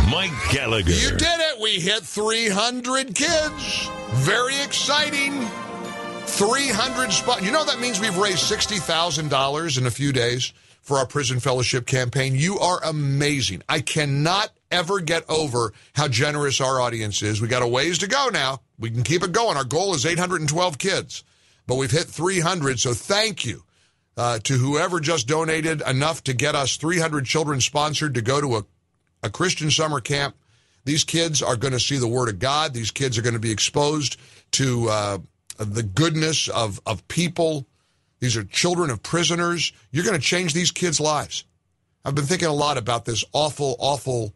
Mike Gallagher. You did it. We hit 300 kids. Very exciting. 300 spots. You know that means we've raised $60,000 in a few days for our prison fellowship campaign. You are amazing. I cannot ever get over how generous our audience is. We got a ways to go now. We can keep it going. Our goal is 812 kids, but we've hit 300. So thank you to whoever just donated enough to get us 300 children sponsored to go to a Christian summer camp. These kids are going to see the Word of God. These kids are going to be exposed to the goodness of people. These are children of prisoners. You're going to change these kids' lives. I've been thinking a lot about this awful, awful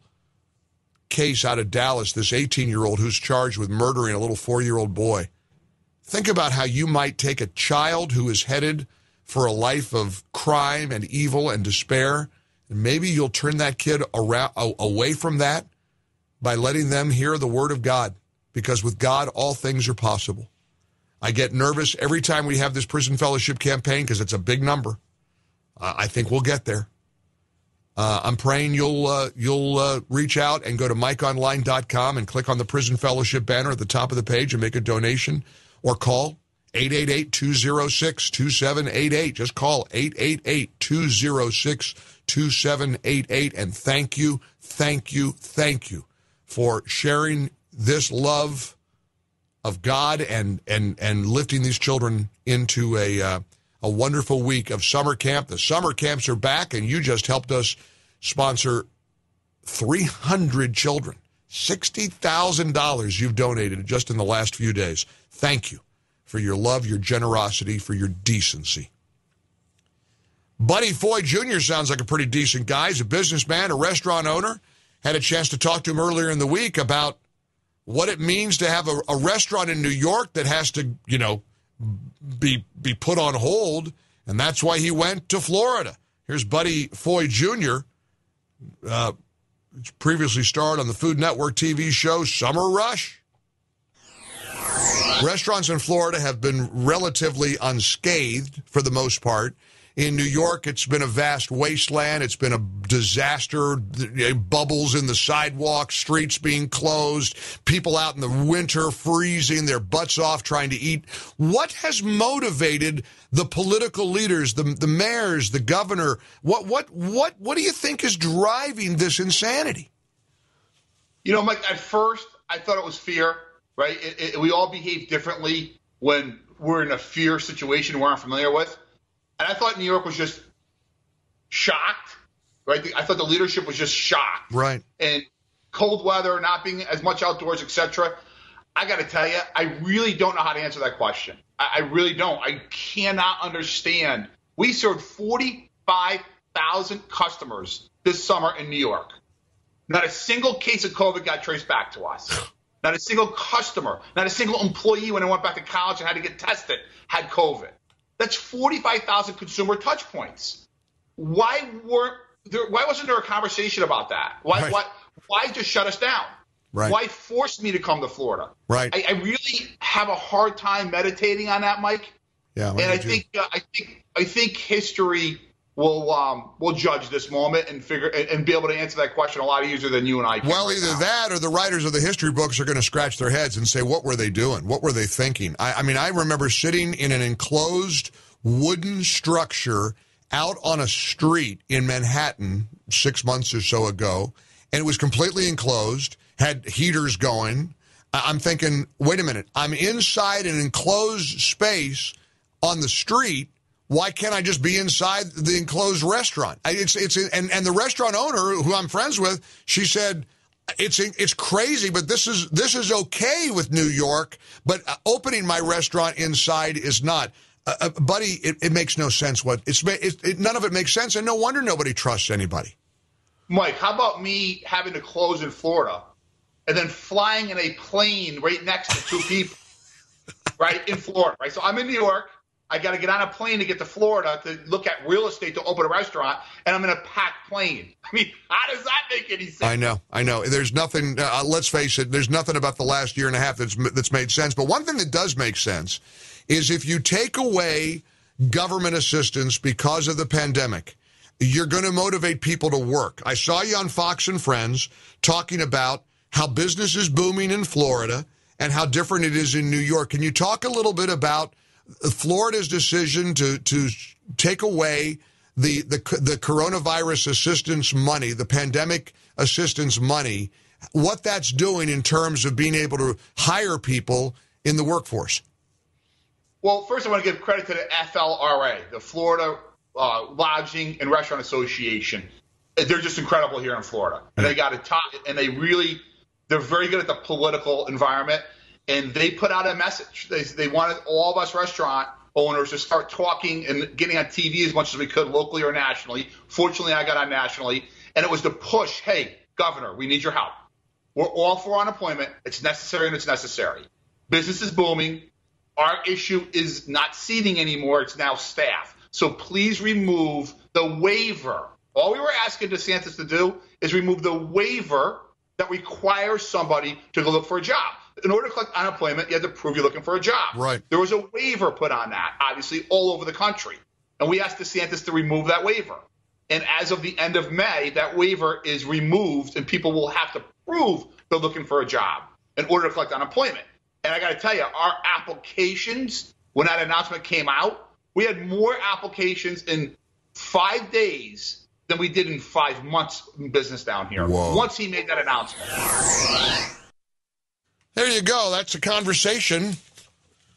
case out of Dallas, this 18-year-old who's charged with murdering a little 4-year-old boy. Think about how you might take a child who is headed for a life of crime and evil and despair, and maybe you'll turn that kid away from that by letting them hear the Word of God, because with God, all things are possible. I get nervous every time we have this prison fellowship campaign because it's a big number. I think we'll get there. I'm praying you'll reach out and go to MikeOnline.com and click on the prison fellowship banner at the top of the page and make a donation, or call 888-206-2788. Just call 888-206-2788. And thank you for sharing this love of God and lifting these children into a wonderful week of summer camp. The summer camps are back, and you just helped us sponsor 300 children. $60,000 you've donated just in the last few days. Thank you for your love, your generosity, for your decency. Buddy Foy Jr. sounds like a pretty decent guy. He's a businessman, a restaurant owner. Had a chance to talk to him earlier in the week about what it means to have a restaurant in New York that has to, be put on hold, and that's why he went to Florida. Here's Buddy Foy Jr., previously starred on the Food Network TV show Summer Rush. Restaurants in Florida have been relatively unscathed for the most part. In New York, it's been a vast wasteland. It's been a disaster. Bubbles in the sidewalk, streets being closed, people out in the winter freezing their butts off trying to eat. What has motivated the political leaders, the mayors, the governor? What do you think is driving this insanity? Mike, at first I thought it was fear, right? We all behave differently when we're in a fear situation we're unfamiliar with. And I thought New York was just shocked, right? I thought the leadership was just shocked. Right. And cold weather, not being as much outdoors, etc. I got to tell you, I really don't know how to answer that question. I really don't. I cannot understand. We served 45,000 customers this summer in New York. Not a single case of COVID got traced back to us. Not a single customer, not a single employee when they went back to college and had to get tested had COVID. That's 45,000 consumer touch points. Why wasn't there a conversation about that? Why just shut us down? Right. Why force me to come to Florida? Right. I really have a hard time meditating on that, Mike. Yeah. And I think history will judge this moment and be able to answer that question a lot easier than you and I can. Well, either that or the writers of the history books are going to scratch their heads and say, what were they doing? What were they thinking? I remember sitting in an enclosed wooden structure out on a street in Manhattan 6 months or so ago, and it was completely enclosed, had heaters going. I'm thinking, wait a minute, I'm inside an enclosed space on the street. Why can't I just be inside the enclosed restaurant? And the restaurant owner, who I'm friends with, she said, it's crazy, but this is okay with New York, but opening my restaurant inside is not. Buddy, it makes no sense. None of it makes sense, and no wonder nobody trusts anybody. Mike, how about me having to close in Florida and then flying in a plane right next to two people, right, in Florida, right? So I'm in New York. I got to get on a plane to get to Florida to look at real estate to open a restaurant, and I'm in a packed plane. I mean, how does that make any sense? I know. There's nothing, let's face it, there's nothing about the last year and a half that's made sense. But one thing that does make sense is if you take away government assistance because of the pandemic, you're going to motivate people to work. I saw you on Fox and Friends talking about how business is booming in Florida and how different it is in New York. Can you talk a little bit about Florida's decision to take away the coronavirus assistance money, the pandemic assistance money, what that's doing in terms of being able to hire people in the workforce? Well, first I want to give credit to the FLRA, the Florida Lodging and Restaurant Association. They're just incredible here in Florida. And they got a top, and they're very good at the political environment. And they put out a message. They wanted all of us restaurant owners to start talking and getting on TV as much as we could, locally or nationally. Fortunately, I got on nationally. And it was to push, hey, Governor, we need your help. We're all for unemployment. It's necessary and it's necessary. Business is booming. Our issue is not seating anymore. It's now staff. So please remove the waiver. All we were asking DeSantis to do is remove the waiver that requires somebody to go look for a job. In order to collect unemployment, you had to prove you're looking for a job. Right. There was a waiver put on that, obviously, all over the country. And we asked DeSantis to remove that waiver. And as of the end of May, that waiver is removed, and people will have to prove they're looking for a job in order to collect unemployment. And I got to tell you, our applications, when that announcement came out, we had more applications in 5 days than we did in 5 months in business down here. Whoa. Once he made that announcement. There you go. That's a conversation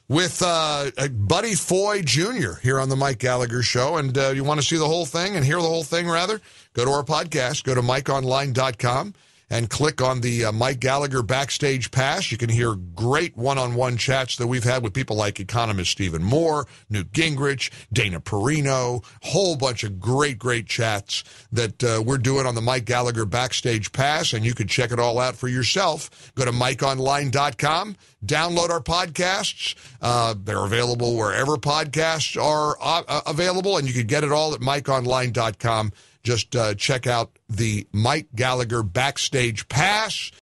with Buddy Foy Jr. here on the Mike Gallagher Show. And you want to see the whole thing and hear the whole thing, rather? Go to our podcast. Go to MikeOnline.com and click on the Mike Gallagher Backstage Pass. You can hear great one-on-one chats that we've had with people like economist Stephen Moore, Newt Gingrich, Dana Perino, whole bunch of great chats that we're doing on the Mike Gallagher Backstage Pass, and you can check it all out for yourself. Go to MikeOnline.com, download our podcasts. They're available wherever podcasts are available, and you can get it all at MikeOnline.com. Just check out the Mike Gallagher Backstage Pass